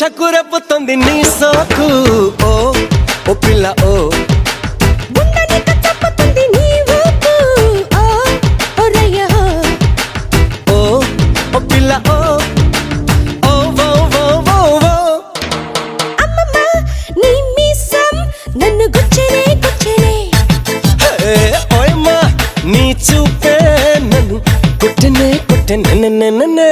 గుండెకు రెప్పుతుంది నీ సోకు ఓ ఓ పిల్ల ఓ గుండెనికి చెప్పుతుంది నీ ఊపు ఓ ఓ రయ్య ఓ ఓ పిల్ల ఓ ఓ ఓ ఓ ఓ ఓ అమ్మమ్మ నీ మీసం నన్ను గుచ్చెనే గుచ్చెనే హే ఓయమ్మా నీ చూపే నన్ను కొట్టనే కొట్టనే